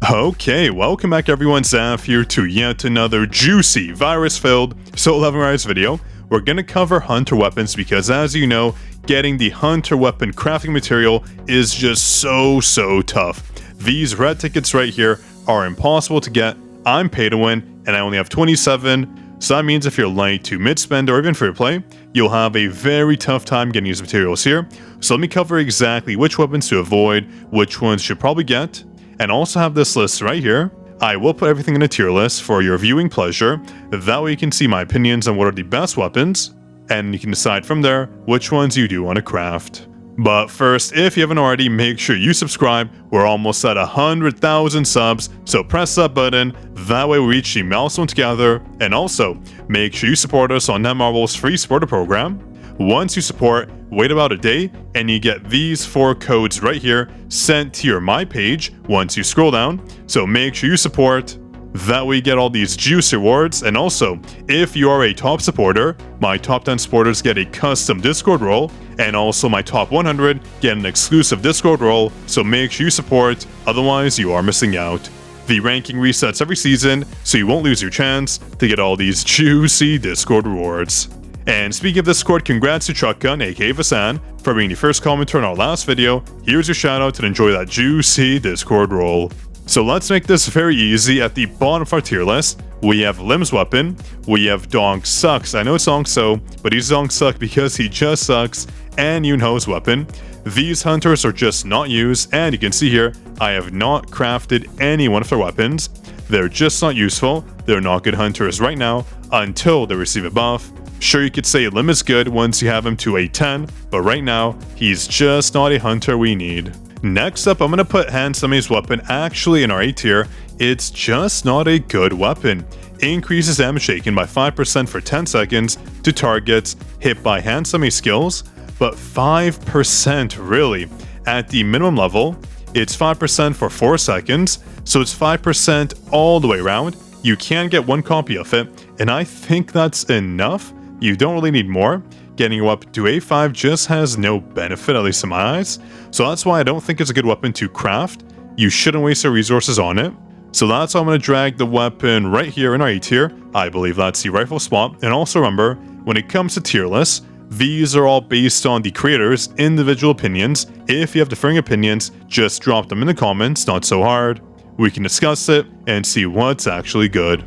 Okay, welcome back everyone, Zaf here to yet another juicy, virus-filled Soul 11 Rise video. We're gonna cover hunter weapons because, as you know, getting the hunter weapon crafting material is just so tough. These red tickets right here are impossible to get. I'm pay to win, and I only have 27, so that means if you're light to mid-spend or even free play, you'll have a very tough time getting these materials here. So let me cover exactly which weapons to avoid, which ones you should probably get, and also have this list right here. I will put everything in a tier list for your viewing pleasure. That way you can see my opinions on what are the best weapons, and you can decide from there which ones you do want to craft. But first, if you haven't already, make sure you subscribe. We're almost at 100,000 subs, so press that button. That way we reach the milestone together. And also, make sure you support us on Netmarvel's free supporter program. Once you support, wait about a day, and you get these 4 codes right here sent to your My page once you scroll down. So make sure you support. That way you get all these juice rewards. And also, if you are a top supporter, my top 10 supporters get a custom Discord role, and also my top 100 get an exclusive Discord role. So make sure you support, otherwise you are missing out. The ranking resets every season, so you won't lose your chance to get all these juicy Discord rewards. And speaking of Discord, congrats to Truckgun, aka Vasan, for being the first commenter on our last video. Here's your shoutout and enjoy that juicy Discord role. So let's make this very easy. At the bottom of our tier list, we have Lim's weapon, we have Dong Sucks. I know it's Dong So, but he's Dong Suck because he just sucks, and Yunho's weapon. These hunters are just not used, and you can see here, I have not crafted any one of their weapons. They're just not useful, they're not good hunters right now, until they receive a buff. Sure, you could say Lim is good once you have him to a 10, but right now, he's just not a hunter we need. Next up, I'm going to put Hansame's weapon actually in our A tier. It's just not a good weapon. Increases damage taken by 5% for 10 seconds to targets hit by Hansame skills, but 5% really. At the minimum level, it's 5% for 4 seconds, so it's 5% all the way around. You can get 1 copy of it, and I think that's enough. You don't really need more. Getting you up to A5 just has no benefit, at least in my eyes. So that's why I don't think it's a good weapon to craft. You shouldn't waste your resources on it. So that's why I'm going to drag the weapon right here in our A tier. I believe that's the rifle spot. And also remember, when it comes to tier lists, these are all based on the creator's individual opinions. If you have differing opinions, just drop them in the comments, not so hard. We can discuss it and see what's actually good.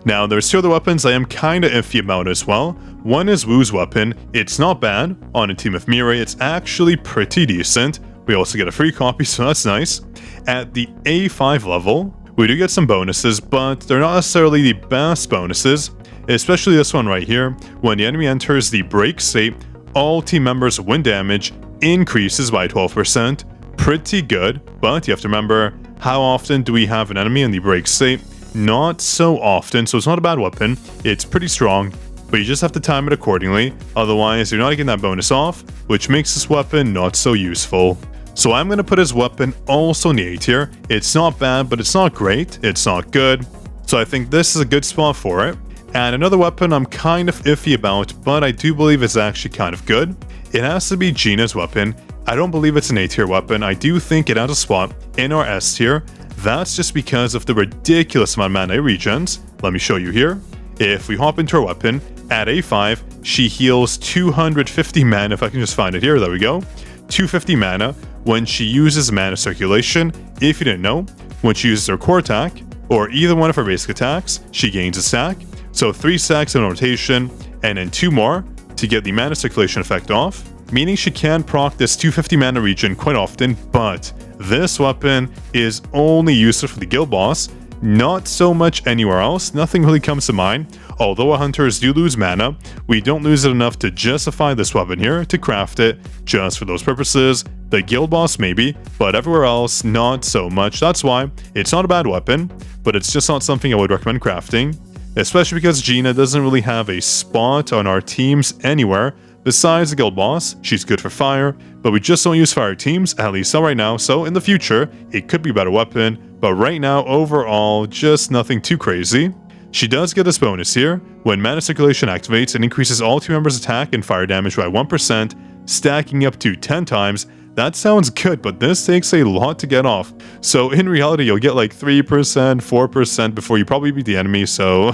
Now, there's 2 other weapons I am kinda iffy about as well. One is Wu's weapon. It's not bad. On a team of Mirai, it's actually pretty decent. We also get a free copy, so that's nice. At the A5 level, we do get some bonuses, but they're not necessarily the best bonuses, especially this one right here. When the enemy enters the break state, all team members' wind damage increases by 12%. Pretty good, but you have to remember, how often do we have an enemy in the break state? Not so often, so it's not a bad weapon. It's pretty strong, but you just have to time it accordingly, otherwise you're not getting that bonus off, which makes this weapon not so useful. So I'm going to put his weapon also in the A tier. It's not bad, but it's not great, it's not good, so I think this is a good spot for it. And another weapon I'm kind of iffy about, but I do believe it's actually kind of good. It has to be Gina's weapon. I don't believe it's an A tier weapon. I do think it has a spot in our S tier. That's just because of the ridiculous amount of mana it regens. Let me show you here. If we hop into her weapon, at A5, she heals 250 mana, if I can just find it here, there we go. 250 mana when she uses mana circulation. If you didn't know, when she uses her core attack, or either one of her basic attacks, she gains a stack. So 3 stacks in rotation, and then 2 more to get the mana circulation effect off. Meaning she can proc this 250 mana regen quite often, but this weapon is only useful for the guild boss, not so much anywhere else. Nothing really comes to mind. Although our hunters do lose mana, we don't lose it enough to justify this weapon here to craft it just for those purposes. The guild boss maybe, but everywhere else not so much. That's why it's not a bad weapon, but it's just not something I would recommend crafting, especially because Gina doesn't really have a spot on our teams anywhere. Besides the guild boss, she's good for fire, but we just don't use fire teams, at least not right now, so in the future, it could be a better weapon, but right now, overall, just nothing too crazy. She does get this bonus here. When mana circulation activates, it increases all team members' attack and fire damage by 1%, stacking up to 10 times. That sounds good, but this takes a lot to get off. So in reality, you'll get like 3%, 4% before you probably beat the enemy, so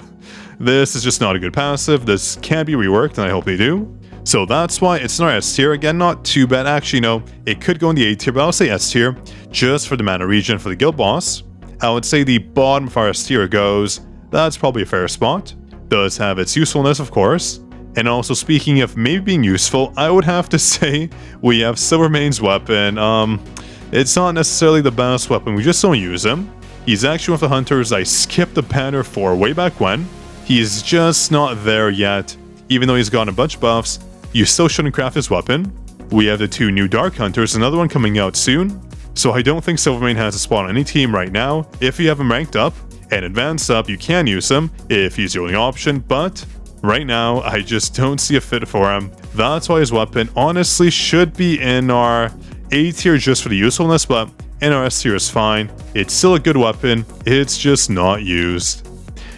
this is just not a good passive. This can be reworked, and I hope they do. So that's why it's in our S tier. Again, not too bad. Actually, no, it could go in the A tier, but I'll say S tier just for the mana regen for the guild boss. I would say the bottom of our S tier goes, that's probably a fair spot. Does have its usefulness, of course. And also, speaking of maybe being useful, I would have to say we have Silvermane's weapon. It's not necessarily the best weapon, we just don't use him. He's actually one of the hunters I skipped the banner for way back when. He's just not there yet. Even though he's gotten a bunch of buffs, you still shouldn't craft his weapon. We have the 2 new Dark Hunters, another one coming out soon. So I don't think Silvermane has a spot on any team right now. If you have him ranked up and advanced up, you can use him if he's your only option, but right now, I just don't see a fit for him. That's why his weapon honestly should be in our A tier just for the usefulness, but in our S tier is fine. It's still a good weapon, it's just not used.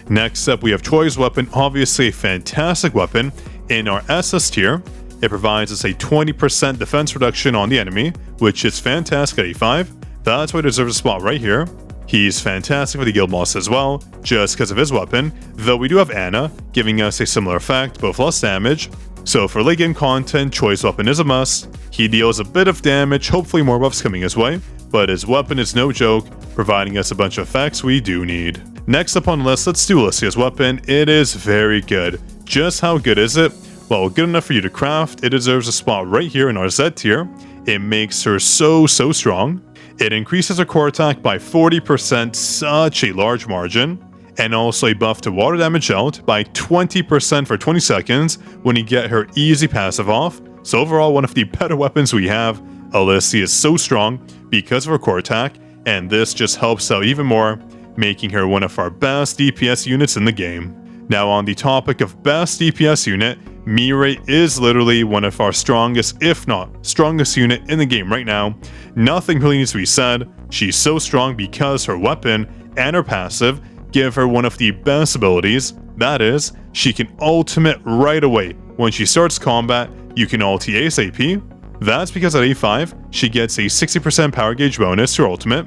Next up, we have Troy's weapon, obviously a fantastic weapon. In our SS tier, it provides us a 20% defense reduction on the enemy, which is fantastic at A5. That's why he deserves a spot right here. He's fantastic for the guild boss as well, just because of his weapon, though we do have Anna, giving us a similar effect, both less damage. So for late game content, Troy's weapon is a must. He deals a bit of damage, hopefully more buffs coming his way, but his weapon is no joke, providing us a bunch of effects we do need. Next up on the list, let's do Alicia's weapon. It is very good. Just how good is it? Well, good enough for you to craft. It deserves a spot right here in our Z tier. It makes her so strong. It increases her core attack by 40%, such a large margin, and also a buff to water damage out by 20% for 20 seconds when you get her easy passive off. So overall, one of the better weapons we have. Alicia is so strong because of her core attack, and this just helps out even more, making her one of our best DPS units in the game. Now on the topic of best DPS unit, Mirai is literally one of our strongest, if not strongest unit in the game right now. Nothing really needs to be said. She's so strong because her weapon and her passive give her one of the best abilities. That is, she can ultimate right away. When she starts combat, you can ulti ASAP. That's because at A5, she gets a 60% power gauge bonus to her ultimate.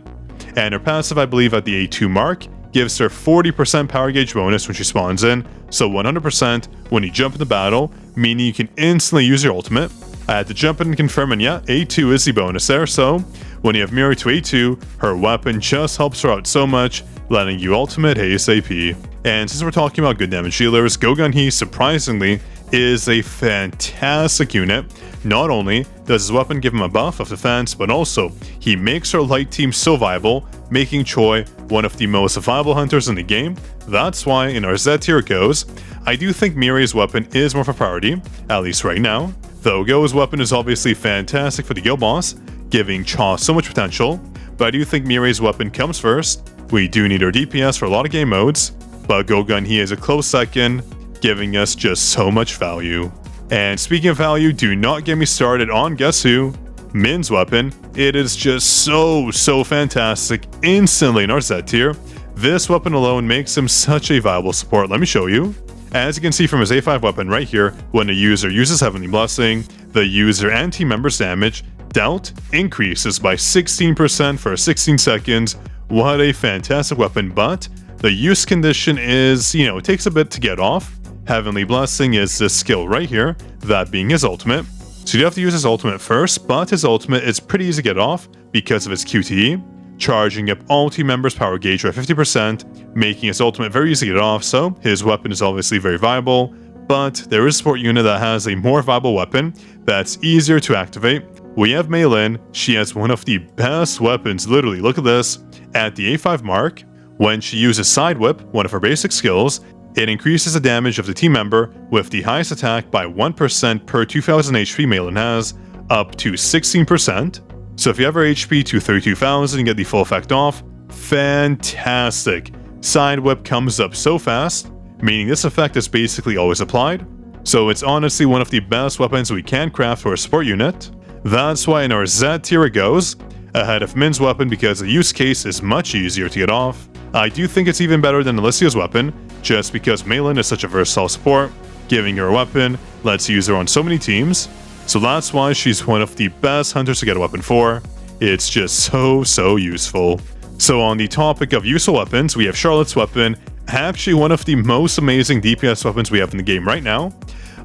And her passive, I believe at the A2 mark, gives her 40% power gauge bonus when she spawns in, so 100% when you jump into battle, meaning you can instantly use your ultimate. I had to jump in and confirm, and yeah, A2 is the bonus there, so when you have Mirai to A2, her weapon just helps her out so much, letting you ultimate ASAP. And since we're talking about good damage dealers, Gogunhee, surprisingly, is a fantastic unit. Not only does his weapon give him a buff of defense, but also he makes our light team so viable, making Choi one of the most viable hunters in the game. That's why in our Z tier it goes. I do think Mirai's weapon is more of a priority, at least right now. Though Go's weapon is obviously fantastic for the guild boss, giving Cha so much potential, but I do think Mirai's weapon comes first. We do need our DPS for a lot of game modes, but Gogunhee is a close second, giving us just so much value. And speaking of value, do not get me started on guess who? Min's weapon. It is just so fantastic instantly in our Z tier. This weapon alone makes him such a viable support. Let me show you. As you can see from his A5 weapon right here, when a user uses Heavenly Blessing, the user and team member's damage dealt increases by 16% for 16 seconds. What a fantastic weapon, but the use condition is, it takes a bit to get off. Heavenly Blessing is this skill right here, that being his ultimate. So you have to use his ultimate first, but his ultimate is pretty easy to get off because of his QTE, charging up all team members' power gauge by 50%, making his ultimate very easy to get off, so his weapon is obviously very viable, but there is a support unit that has a more viable weapon that's easier to activate. We have Mei Lin. She has one of the best weapons, literally, look at this. At the A5 mark, when she uses Side Whip, one of her basic skills, it increases the damage of the team member with the highest attack by 1% per 2000 HP Mei Lin has, up to 16%. So if you have her HP to 32,000 and get the full effect off, fantastic. Side Whip comes up so fast, meaning this effect is basically always applied. So it's honestly one of the best weapons we can craft for a support unit. That's why in our Z tier it goes, ahead of Min's weapon because the use case is much easier to get off. I do think it's even better than Alicia's weapon, just because Mei Lin is such a versatile support, giving her a weapon lets you use her on so many teams. So that's why she's one of the best hunters to get a weapon for. It's just so useful. So on the topic of useful weapons, we have Charlotte's weapon, actually one of the most amazing DPS weapons we have in the game right now.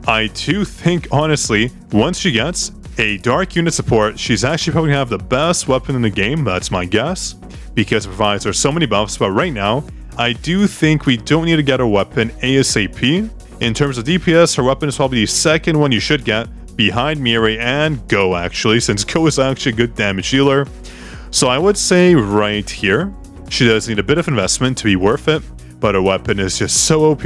I do think, honestly, once she gets a dark unit support, she's actually probably gonna have the best weapon in the game, that's my guess, because it provides her so many buffs. But right now, I do think we don't need to get her weapon ASAP. In terms of DPS, her weapon is probably the second one you should get, behind Mireille and Go actually, since Go is actually a good damage dealer. So I would say right here, she does need a bit of investment to be worth it, but her weapon is just so OP.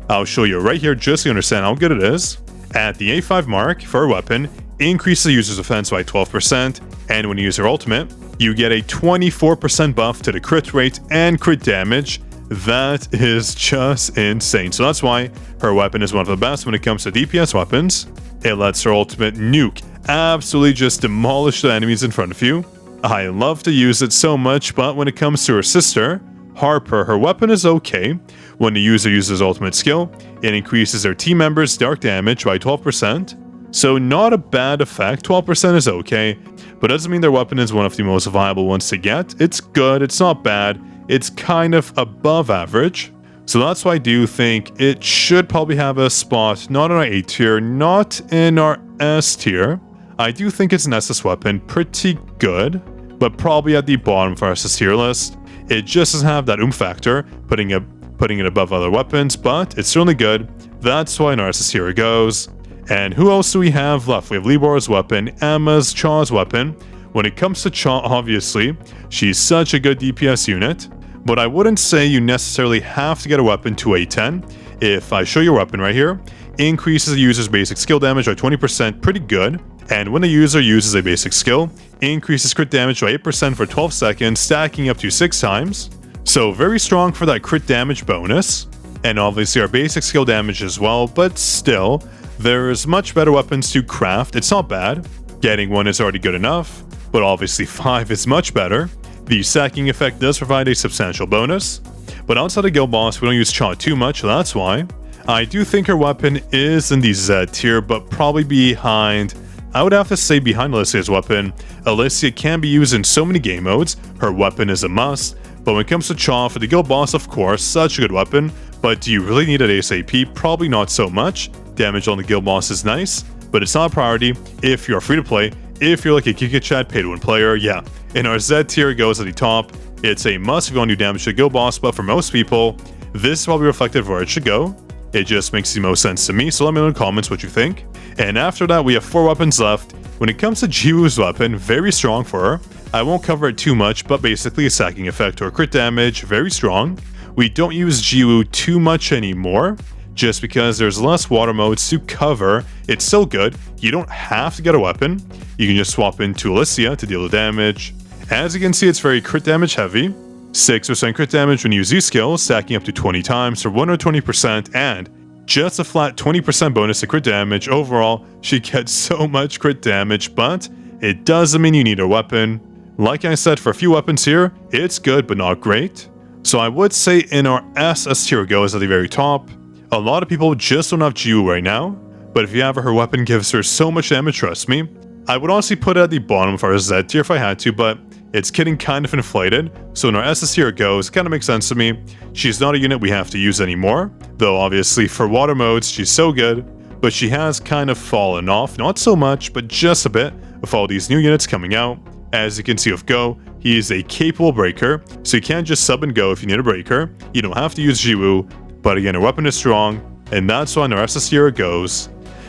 I'll show you right here just so you understand how good it is. At the A5 mark for her weapon, increases the user's defense by 12%, and when you use her ultimate, you get a 24% buff to the crit rate and crit damage. That is just insane. So that's why her weapon is one of the best when it comes to DPS weapons. It lets her ultimate nuke absolutely just demolish the enemies in front of you. I love to use it so much, but when it comes to her sister, Harper, her weapon is okay. When the user uses ultimate skill, it increases their team members' dark damage by 12%. So not a bad effect, 12% is okay, but doesn't mean their weapon is one of the most viable ones to get. It's good, it's not bad, it's kind of above average. So that's why I do think it should probably have a spot not in our A tier, not in our S tier. I do think it's an SS weapon, pretty good, but probably at the bottom of our SS tier list. It just doesn't have that factor, putting it above other weapons, but it's certainly good. That's why in our SS tier it goes. And who else do we have left? We have Libor's weapon, Emma's Chaw's weapon. When it comes to Chaw, obviously, she's such a good DPS unit, but I wouldn't say you necessarily have to get a weapon to A10. If I show your weapon right here, increases the user's basic skill damage by 20%, pretty good. And when the user uses a basic skill, increases crit damage by 8% for 12 seconds, stacking up to 6 times. So very strong for that crit damage bonus. And obviously our basic skill damage as well, but still, there's much better weapons to craft. It's not bad. Getting 1 is already good enough, but obviously 5 is much better. The stacking effect does provide a substantial bonus, but outside of Guild Boss, we don't use Chaw too much, that's why. I do think her weapon is in the Z tier, but probably behind, I would have to say behind Alicia's weapon. Alicia can be used in so many game modes, her weapon is a must, but when it comes to Chaw, for the Guild Boss, of course, such a good weapon, but do you really need it ASAP? Probably not so much. Damage on the Guild Boss is nice, but it's not a priority if you're free to play. If you're like a KikaChat pay-to-win player, yeah. In our Z tier, it goes at the top. It's a must if you want to do damage to the Guild Boss, but for most people, this is probably reflective of where it should go. It just makes the most sense to me, so let me know in the comments what you think. And after that, we have 4 weapons left. When it comes to Jiwoo's weapon, very strong for her. I won't cover it too much, but basically a stacking effect or crit damage, very strong. We don't use Jiwoo too much anymore, just because there's less water modes to cover. It's still good. You don't have to get a weapon. You can just swap into Alicia to deal the damage. As you can see, it's very crit damage heavy. 6% crit damage when you use these skills, stacking up to 20 times for 120%, and just a flat 20% bonus to crit damage. Overall, she gets so much crit damage, but it doesn't mean you need a weapon. Like I said, for a few weapons here, it's good but not great. So I would say in our SS tier goes at the very top. A lot of people just don't have Jiwoo right now, but if you have her, her weapon gives her so much damage, trust me. I would honestly put it at the bottom of our Z tier if I had to, but it's getting kind of inflated, so in our SS tier it goes. It kind of makes sense to me. She's not a unit we have to use anymore, though obviously for water modes she's so good, but she has kind of fallen off, not so much, but just a bit, with all these new units coming out. As you can see with Go, he is a capable breaker, so you can't just sub and Go if you need a breaker. You don't have to use Jiwoo, but again, her weapon is strong, and that's why in our SS tier it goes.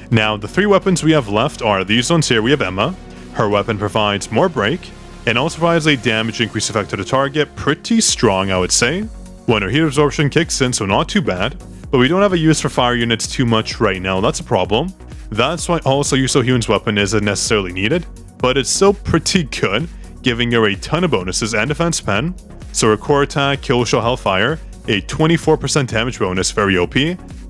Now, the 3 weapons we have left are these ones here. We have Emma. Her weapon provides more break, and also provides a damage increase effect to the target. Pretty strong, I would say, when her heat absorption kicks in, so not too bad. But we don't have a use for fire units too much right now, that's a problem. That's why also Yuso Hyun's weapon isn't necessarily needed, but it's still pretty good, giving her a ton of bonuses and defense pen. So her core attack, kill shot, hellfire, a 24% damage bonus, very OP,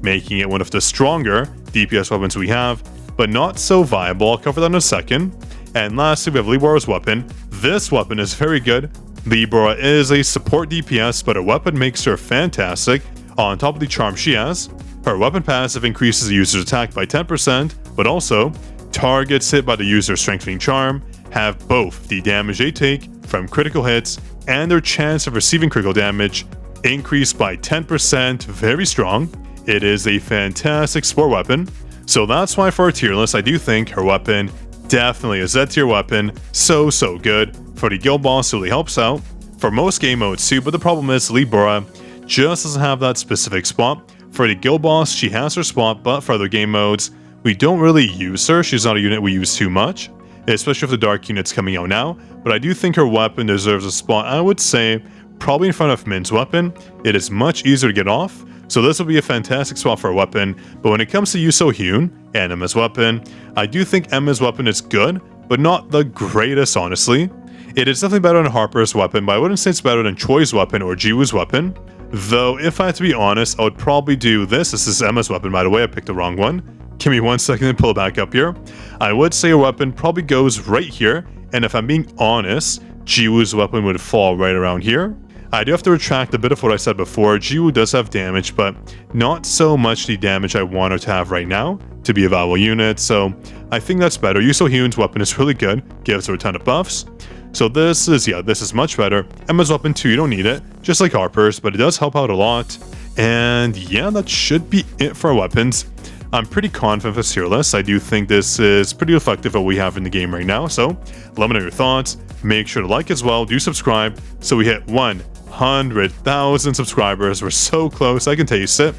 making it one of the stronger DPS weapons we have, but not so viable. I'll cover that in a second. And lastly, we have Libor's weapon. This weapon is very good. Libora is a support DPS, but her weapon makes her fantastic. On top of the charm she has, her weapon passive increases the user's attack by 10%, but also Targets hit by the user's strengthening charm have both the damage they take from critical hits and their chance of receiving critical damage increased by 10%, very strong. It is a fantastic support weapon, so that's why for our tier list I do think her weapon definitely is a tier weapon, so good. For the guild boss it really helps out, for most game modes too, but the problem is Libora just doesn't have that specific spot. For the guild boss she has her spot, but for other game modes we don't really use her. She's not a unit we use too much, especially with the dark units coming out now, but I do think her weapon deserves a spot. I would say probably in front of Min's weapon. It is much easier to get off, so this will be a fantastic spot for a weapon. But when it comes to Yuso Hyun and Emma's weapon, I do think Emma's weapon is good, but not the greatest, honestly. It is definitely better than Harper's weapon, but I wouldn't say it's better than Choi's weapon or Jiwoo's weapon. Though, if I had to be honest, I would probably do this. This is Emma's weapon, by the way. I picked the wrong one. Give me 1 second to pull it back up here. I would say her weapon probably goes right here, and if I'm being honest, Jiwoo's weapon would fall right around here. I do have to retract a bit of what I said before. Jiwoo does have damage, but not so much the damage I want her to have right now to be a valuable unit, so I think that's better. Yuso Hyun's weapon is really good, gives her a ton of buffs. So this is much better. Emma's weapon too, you don't need it, just like Harper's, but it does help out a lot. And yeah, that should be it for our weapons. I'm pretty confident with this tier list. I do think this is pretty effective what we have in the game right now, so let me know your thoughts. Make sure to like as well, do subscribe, so we hit 100,000 subscribers. We're so close, I can taste it.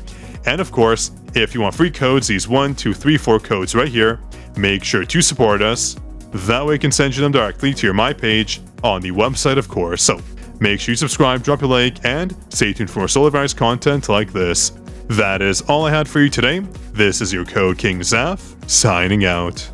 And of course, if you want free codes, these 1, 2, 3, 4 codes right here, make sure to support us. That way I can send you them directly to your My page on the website, of course. So make sure you subscribe, drop a like, and stay tuned for more Solar Virus content like this. That is all I had for you today. This is your Code King Zaf, signing out.